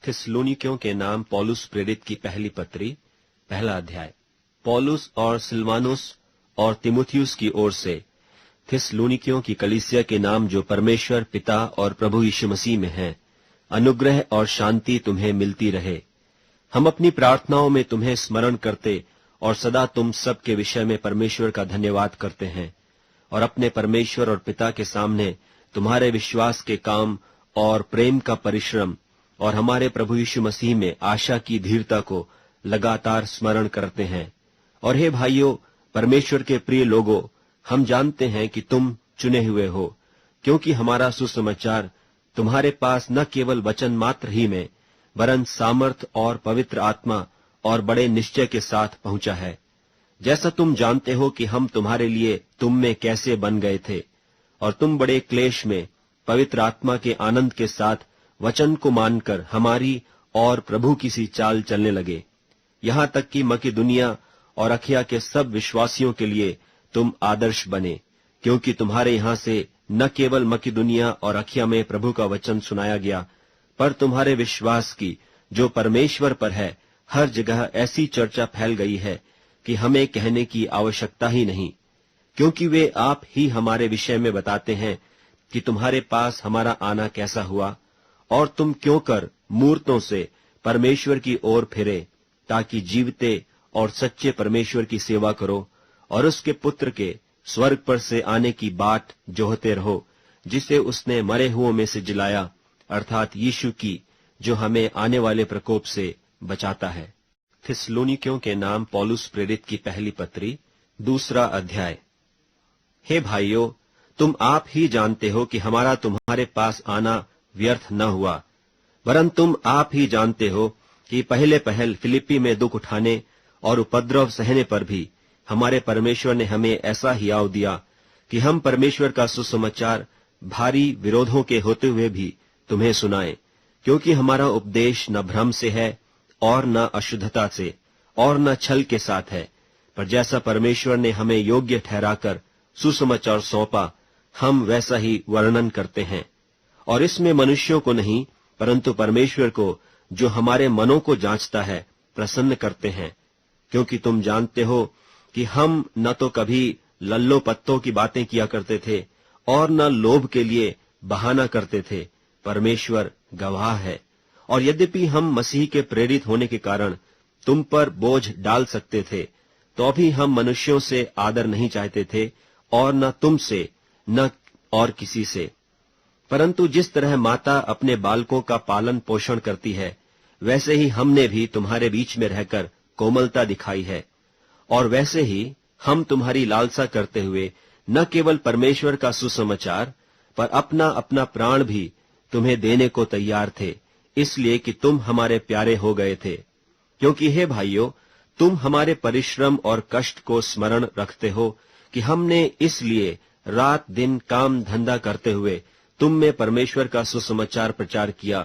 थिस्सलुनीकियों के नाम पौलुस प्रेरित की पहली पत्री, पहला अध्याय। पौलुस और सिलवानुस और तीमुथियुस की ओर से थिस्सलुनीकियों की कलीसिया के नाम जो परमेश्वर पिता और प्रभु यीशु मसीह में है, अनुग्रह और शांति तुम्हें मिलती रहे। हम अपनी प्रार्थनाओं में तुम्हें स्मरण करते और सदा तुम सब के विषय में परमेश्वर का धन्यवाद करते हैं, और अपने परमेश्वर और पिता के सामने तुम्हारे विश्वास के काम और प्रेम का परिश्रम और हमारे प्रभु यीशु मसीह में आशा की धीरता को लगातार स्मरण करते हैं। और हे भाइयों, परमेश्वर के प्रिय लोगों, हम जानते हैं कि तुम चुने हुए हो, क्योंकि हमारा सुसमाचार तुम्हारे पास न केवल वचन मात्र ही में, वरन सामर्थ और पवित्र आत्मा और बड़े निश्चय के साथ पहुंचा है। जैसा तुम जानते हो कि हम तुम्हारे लिए तुम में कैसे बन गए थे, और तुम बड़े क्लेश में पवित्र आत्मा के आनंद के साथ वचन को मानकर हमारी और प्रभु की सी चाल चलने लगे। यहां तक कि मकिदुनिया और अखिया के सब विश्वासियों के लिए तुम आदर्श बने, क्योंकि तुम्हारे यहां से न केवल मकिदुनिया और अखिया में प्रभु का वचन सुनाया गया, पर तुम्हारे विश्वास की जो परमेश्वर पर है हर जगह ऐसी चर्चा फैल गई है कि हमें कहने की आवश्यकता ही नहीं, क्योंकि वे आप ही हमारे विषय में बताते हैं कि तुम्हारे पास हमारा आना कैसा हुआ, और तुम क्यों कर मूर्तों से परमेश्वर की ओर फिरे, ताकि जीवते और सच्चे परमेश्वर की सेवा करो और उसके पुत्र के स्वर्ग पर से आने की बाट जोहते रहो, जिसे उसने मरे हुओं में से जिलाया, अर्थात यीशु की, जो हमें आने वाले प्रकोप से बचाता है। थिस्सलुनीकियों के नाम पौलुस प्रेरित की पहली पत्री, दूसरा अध्याय। हे भाइयों, तुम आप ही जानते हो कि हमारा तुम्हारे पास आना व्यर्थ न हुआ, वरन तुम आप ही जानते हो कि पहले पहल फिलिप्पी में दुख उठाने और उपद्रव सहने पर भी हमारे परमेश्वर ने हमें ऐसा हियाव दिया कि हम परमेश्वर का सुसमाचार भारी विरोधों के होते हुए भी तुम्हें सुनाएं, क्योंकि हमारा उपदेश न भ्रम से है और न अशुद्धता से और न छल के साथ है, पर जैसा परमेश्वर ने हमें योग्य ठहराकर सुसमाचार सौंपा, हम वैसा ही वर्णन करते हैं। और इसमें मनुष्यों को नहीं, परंतु परमेश्वर को, जो हमारे मनों को जांचता है, प्रसन्न करते हैं। क्योंकि तुम जानते हो कि हम न तो कभी लल्लो पत्तों की बातें किया करते थे और न लोभ के लिए बहाना करते थे, परमेश्वर गवाह है। और यद्यपि हम मसीह के प्रेरित होने के कारण तुम पर बोझ डाल सकते थे, तो भी हम मनुष्यों से आदर नहीं चाहते थे, और न तुमसे न और किसी से। परंतु जिस तरह माता अपने बालकों का पालन पोषण करती है, वैसे ही हमने भी तुम्हारे बीच में रहकर कोमलता दिखाई है। और वैसे ही हम तुम्हारी लालसा करते हुए न केवल परमेश्वर का सुसमाचार, पर अपना अपना प्राण भी तुम्हें देने को तैयार थे, इसलिए कि तुम हमारे प्यारे हो गए थे। क्योंकि हे भाइयों, तुम हमारे परिश्रम और कष्ट को स्मरण रखते हो कि हमने इसलिए रात दिन काम धंधा करते हुए तुम में परमेश्वर का सुसमाचार प्रचार किया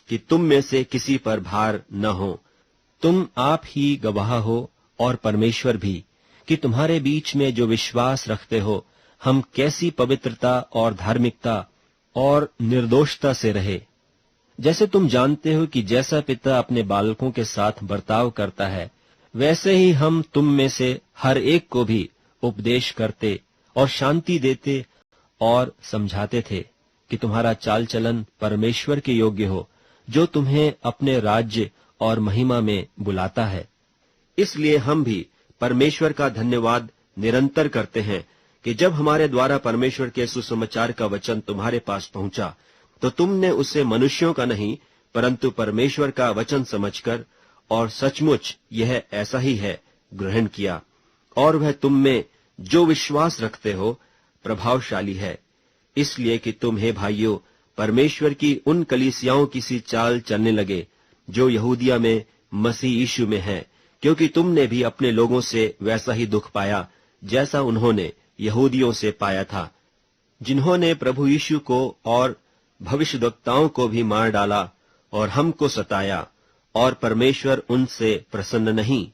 कि तुम में से किसी पर भार न हो। तुम आप ही गवाह हो और परमेश्वर भी, कि तुम्हारे बीच में जो विश्वास रखते हो, हम कैसी पवित्रता और धार्मिकता और निर्दोषता से रहे। जैसे तुम जानते हो कि जैसा पिता अपने बालकों के साथ बर्ताव करता है, वैसे ही हम तुम में से हर एक को भी उपदेश करते और शांति देते और समझाते थे कि तुम्हारा चाल चलन परमेश्वर के योग्य हो, जो तुम्हें अपने राज्य और महिमा में बुलाता है। इसलिए हम भी परमेश्वर का धन्यवाद निरंतर करते हैं कि जब हमारे द्वारा परमेश्वर के सुसमाचार का वचन तुम्हारे पास पहुंचा, तो तुमने उसे मनुष्यों का नहीं, परंतु परमेश्वर का वचन समझकर, और सचमुच यह ऐसा ही है, ग्रहण किया। और वह तुम में जो विश्वास रखते हो प्रभावशाली है, इसलिए कि तुम हे भाइयों परमेश्वर की उन कलीसियाओं की सी चाल चलने लगे जो यहूदिया में मसीह यीशु में है, क्योंकि तुमने भी अपने लोगों से वैसा ही दुख पाया जैसा उन्होंने यहूदियों से पाया था, जिन्होंने प्रभु यीशु को और भविष्यद्वक्ताओं को भी मार डाला और हमको सताया, और परमेश्वर उनसे प्रसन्न नहीं।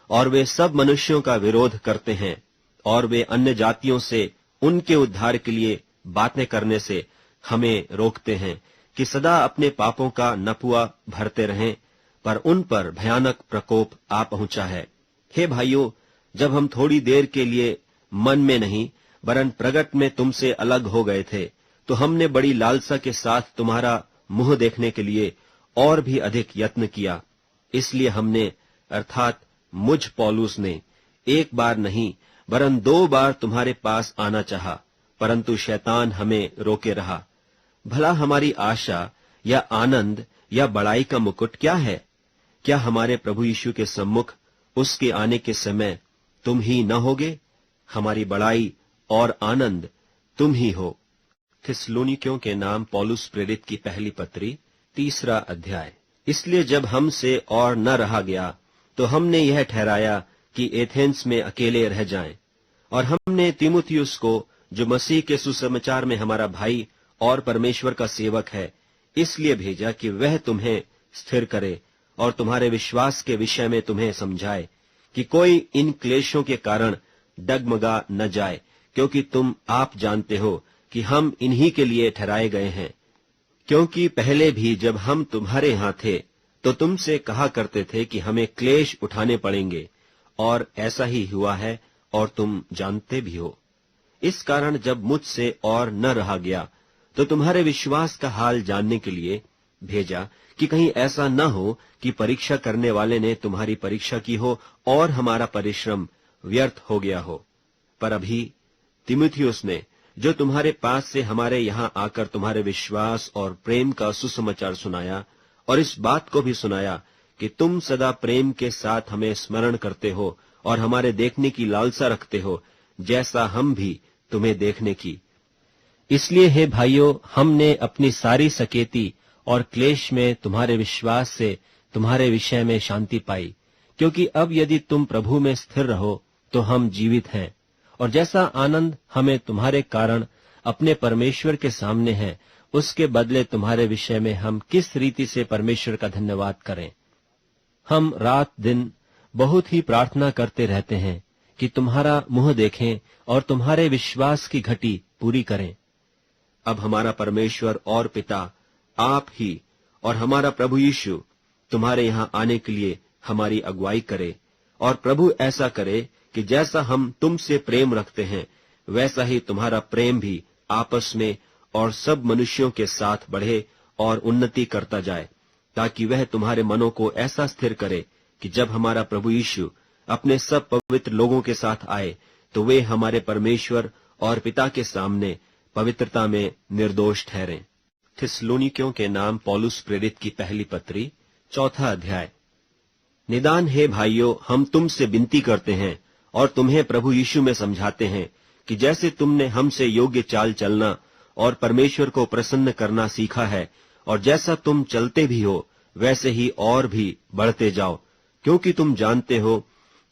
और वे सब मनुष्यों का विरोध करते हैं, और वे अन्य जातियों से उनके उद्धार के लिए बातें करने से हमें रोकते हैं, कि सदा अपने पापों का नपुआ भरते रहें, पर उन पर भयानक प्रकोप आ पहुंचा है। हे भाइयों, जब हम थोड़ी देर के लिए मन में नहीं वरन प्रगट में तुमसे अलग हो गए थे, तो हमने बड़ी लालसा के साथ तुम्हारा मुंह देखने के लिए और भी अधिक यत्न किया। इसलिए हमने अर्थात मुझ पौलुस ने एक बार नहीं वरन 2 बार तुम्हारे पास आना चाहा, परंतु शैतान हमें रोके रहा। भला हमारी आशा या आनंद या बड़ाई का मुकुट क्या है? क्या हमारे प्रभु यीशु के सम्मुख उसके आने के समय तुम ही न होगे? हमारी बड़ाई और आनंद तुम ही हो। थिस्सलुनीकियों के नाम पौलुस प्रेरित की पहली पत्री 3 अध्याय। इसलिए जब हमसे और न रहा गया तो हमने यह ठहराया कि एथेंस में अकेले रह जाएं, और हमने तीमुथियुस को, जो मसीह के सुसमाचार में हमारा भाई और परमेश्वर का सेवक है, इसलिए भेजा कि वह तुम्हें स्थिर करे और तुम्हारे विश्वास के विषय में तुम्हें समझाए कि कोई इन क्लेशों के कारण डगमगा न जाए, क्योंकि तुम आप जानते हो कि हम इन्हीं के लिए ठहराए गए हैं। क्योंकि पहले भी जब हम तुम्हारे यहाँ थे तो तुमसे कहा करते थे कि हमें क्लेश उठाने पड़ेंगे, और ऐसा ही हुआ है और तुम जानते भी हो। इस कारण जब मुझसे और न रहा गया तो तुम्हारे विश्वास का हाल जानने के लिए भेजा कि कहीं ऐसा न हो कि परीक्षा करने वाले ने तुम्हारी परीक्षा की हो और हमारा परिश्रम व्यर्थ हो गया हो। पर अभी तीमुथियुस ने, जो तुम्हारे पास से हमारे यहाँ आकर तुम्हारे विश्वास और प्रेम का सुसमाचार सुनाया, और इस बात को भी सुनाया कि तुम सदा प्रेम के साथ हमें स्मरण करते हो और हमारे देखने की लालसा रखते हो, जैसा हम भी तुम्हें देखने की। इसलिए हे भाइयों, हमने अपनी सारी सकेती और क्लेश में तुम्हारे विश्वास से तुम्हारे विषय में शांति पाई, क्योंकि अब यदि तुम प्रभु में स्थिर रहो तो हम जीवित हैं। और जैसा आनंद हमें तुम्हारे कारण अपने परमेश्वर के सामने है, उसके बदले तुम्हारे विषय में हम किस रीति से परमेश्वर का धन्यवाद करें। हम रात दिन बहुत ही प्रार्थना करते रहते हैं कि तुम्हारा मुंह देखें और तुम्हारे विश्वास की घटी पूरी करें। अब हमारा परमेश्वर और पिता आप ही और हमारा प्रभु यीशु तुम्हारे यहाँ आने के लिए हमारी अगुवाई करे, और प्रभु ऐसा करे कि जैसा हम तुमसे प्रेम रखते हैं, वैसा ही तुम्हारा प्रेम भी आपस में और सब मनुष्यों के साथ बढ़े और उन्नति करता जाए, ताकि वह तुम्हारे मनों को ऐसा स्थिर करे कि जब हमारा प्रभु यीशु अपने सब पवित्र लोगों के साथ आए तो वे हमारे परमेश्वर और पिता के सामने पवित्रता में निर्दोष ठहरें। थिस्सलुनीकियों के नाम पौलुस प्रेरित की पहली पत्री 4 अध्याय। निदान हे भाइयों, हम तुमसे विनती करते हैं और तुम्हें प्रभु यीशु में समझाते हैं कि जैसे तुमने हमसे योग्य चाल चलना और परमेश्वर को प्रसन्न करना सीखा है, और जैसा तुम चलते भी हो वैसे ही और भी बढ़ते जाओ, क्योंकि तुम जानते हो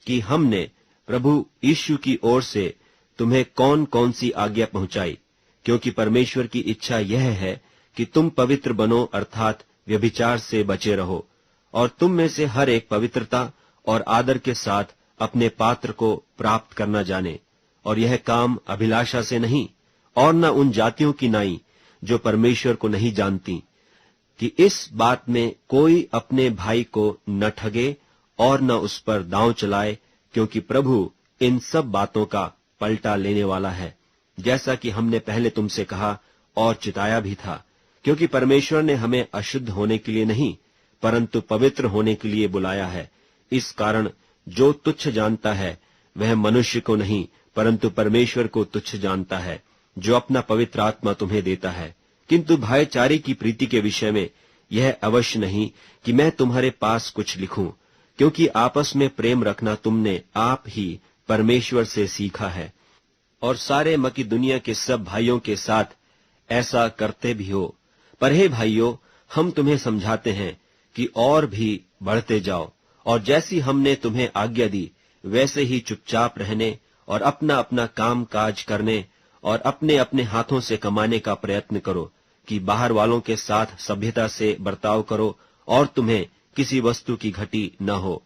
कि हमने प्रभु यीशु की ओर से तुम्हें कौन कौन सी आज्ञा पहुंचाई। क्योंकि परमेश्वर की इच्छा यह है कि तुम पवित्र बनो, अर्थात व्यभिचार से बचे रहो, और तुम में से हर एक पवित्रता और आदर के साथ अपने पात्र को प्राप्त करना जाने। और यह काम अभिलाषा से नहीं, और न उन जातियों की नाई जो परमेश्वर को नहीं जानती, कि इस बात में कोई अपने भाई को न ठगे और न उस पर दांव चलाए, क्योंकि प्रभु इन सब बातों का पलटा लेने वाला है, जैसा कि हमने पहले तुमसे कहा और चिताया भी था। क्योंकि परमेश्वर ने हमें अशुद्ध होने के लिए नहीं, परंतु पवित्र होने के लिए बुलाया है। इस कारण जो तुच्छ जानता है वह मनुष्य को नहीं, परंतु परमेश्वर को तुच्छ जानता है, जो अपना पवित्र आत्मा तुम्हें देता है। किंतु भाईचारे की प्रीति के विषय में यह अवश्य नहीं कि मैं तुम्हारे पास कुछ लिखूं, क्योंकि आपस में प्रेम रखना तुमने आप ही परमेश्वर से सीखा है, और सारे मकीदुनिया के सब भाइयों के साथ ऐसा करते भी हो। पर हे भाइयों, हम तुम्हें समझाते हैं कि और भी बढ़ते जाओ, और जैसी हमने तुम्हें आज्ञा दी वैसे ही चुपचाप रहने और अपना अपना काम काज करने और अपने अपने हाथों से कमाने का प्रयत्न करो, कि बाहर वालों के साथ सभ्यता से बर्ताव करो और तुम्हें किसी वस्तु की घटी न हो।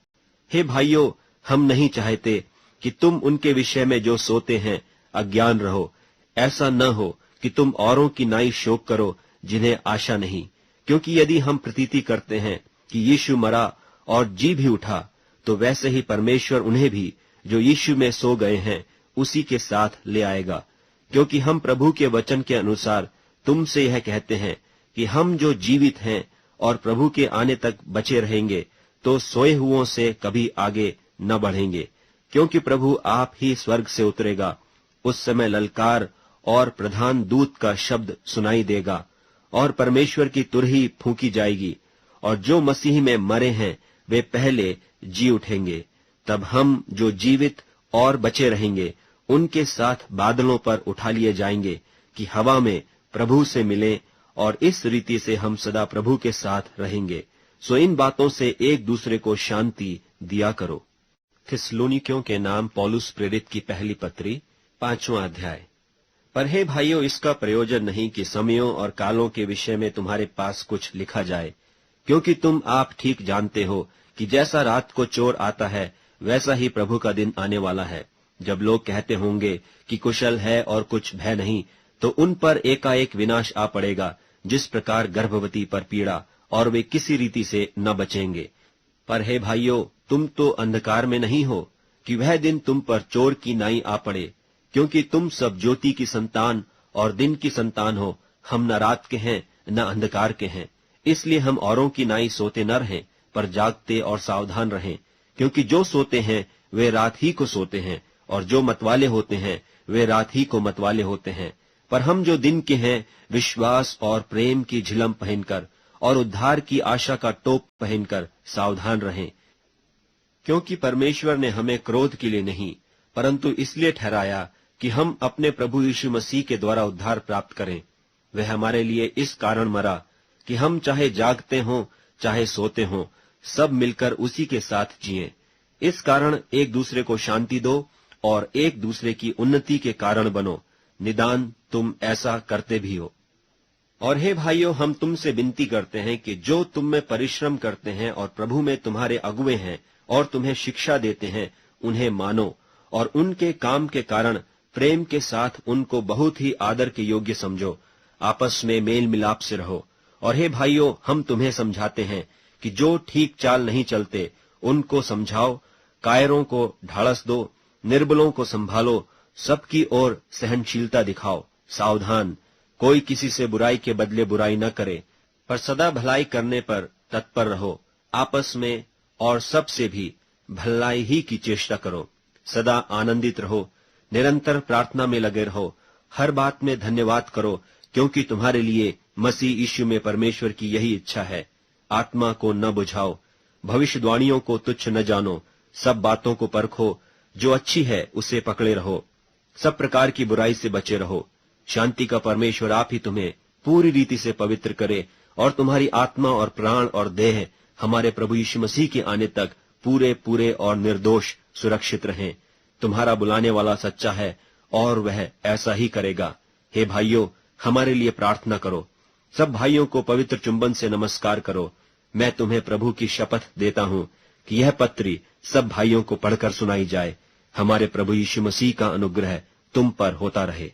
हे भाइयों, हम नहीं चाहते कि तुम उनके विषय में जो सोते हैं अज्ञान रहो। ऐसा न हो कि तुम औरों की नाई शोक करो, जिन्हें आशा नहीं, क्योंकि यदि हम प्रतीति करते हैं कि यीशु मरा और जी भी उठा, तो वैसे ही परमेश्वर उन्हें भी जो यीशु में सो गए हैं उसी के साथ ले आएगा। क्योंकि हम प्रभु के वचन के अनुसार तुमसे यह कहते हैं कि हम जो जीवित हैं और प्रभु के आने तक बचे रहेंगे, तो सोए हुओं से कभी आगे न बढ़ेंगे। क्योंकि प्रभु आप ही स्वर्ग से उतरेगा, उस समय ललकार और प्रधान दूत का शब्द सुनाई देगा और परमेश्वर की तुरही फूंकी जाएगी, और जो मसीह में मरे हैं वे पहले जी उठेंगे। तब हम जो जीवित और बचे रहेंगे उनके साथ बादलों पर उठा लिए जाएंगे कि हवा में प्रभु से मिले, और इस रीति से हम सदा प्रभु के साथ रहेंगे। सो इन बातों से एक दूसरे को शांति दिया करो। थिस्सलुनीकियों के नाम पौलुस प्रेरित की पहली पत्री 5वां अध्याय। पर हे भाइयों, इसका प्रयोजन नहीं कि समयों और कालों के विषय में तुम्हारे पास कुछ लिखा जाए, क्योंकि तुम आप ठीक जानते हो कि जैसा रात को चोर आता है वैसा ही प्रभु का दिन आने वाला है। जब लोग कहते होंगे कि कुशल है और कुछ भय नहीं, तो उन पर एकाएक विनाश आ पड़ेगा, जिस प्रकार गर्भवती पर पीड़ा, और वे किसी रीति से न बचेंगे। पर हे भाइयों, तुम तो अंधकार में नहीं हो कि वह दिन तुम पर चोर की नाई आ पड़े, क्योंकि तुम सब ज्योति की संतान और दिन की संतान हो। हम न रात के हैं न अंधकार के हैं। इसलिए हम औरों की नाई सोते न रहें, पर जागते और सावधान रहें। क्योंकि जो सोते हैं वे रात ही को सोते हैं, और जो मतवाले होते हैं वे रात ही को मतवाले होते हैं। पर हम जो दिन के हैं विश्वास और प्रेम की झिलम पहनकर और उद्धार की आशा का टोप पहनकर सावधान रहें। क्योंकि परमेश्वर ने हमें क्रोध के लिए नहीं, परंतु इसलिए ठहराया कि हम अपने प्रभु यीशु मसीह के द्वारा उद्धार प्राप्त करें। वह हमारे लिए इस कारण मरा कि हम चाहे जागते हों चाहे सोते हों, सब मिलकर उसी के साथ जिएं। इस कारण एक दूसरे को शांति दो और एक दूसरे की उन्नति के कारण बनो। निदान तुम ऐसा करते भी हो। और हे भाइयों, हम तुमसे विनती करते हैं कि जो तुम में परिश्रम करते हैं और प्रभु में तुम्हारे अगुए हैं और तुम्हें शिक्षा देते हैं, उन्हें मानो, और उनके काम के कारण प्रेम के साथ उनको बहुत ही आदर के योग्य समझो। आपस में मेल मिलाप से रहो। और हे भाइयों, हम तुम्हें समझाते हैं कि जो ठीक चाल नहीं चलते उनको समझाओ, कायरों को ढाढ़स दो, निर्बलों को संभालो, सबकी ओर सहनशीलता दिखाओ। सावधान, कोई किसी से बुराई के बदले बुराई न करे, पर सदा भलाई करने पर तत्पर रहो। आपस में और सबसे भी भलाई ही की चेष्टा करो। सदा आनंदित रहो, निरंतर प्रार्थना में लगे रहो, हर बात में धन्यवाद करो, क्योंकि तुम्हारे लिए मसीह यीशु में परमेश्वर की यही इच्छा है। आत्मा को न बुझाओ, भविष्यवाणियों को तुच्छ न जानो, सब बातों को परखो, जो अच्छी है उसे पकड़े रहो, सब प्रकार की बुराई से बचे रहो। शांति का परमेश्वर आप ही तुम्हें पूरी रीति से पवित्र करे, और तुम्हारी आत्मा और प्राण और देह हमारे प्रभु यीशु मसीह के आने तक पूरे पूरे और निर्दोष सुरक्षित रहें। तुम्हारा बुलाने वाला सच्चा है और वह ऐसा ही करेगा। हे भाइयों, हमारे लिए प्रार्थना करो। सब भाइयों को पवित्र चुंबन से नमस्कार करो। मैं तुम्हें प्रभु की शपथ देता हूँ कि यह पत्री सब भाइयों को पढ़कर सुनाई जाए। हमारे प्रभु यीशु मसीह का अनुग्रह तुम पर होता रहे।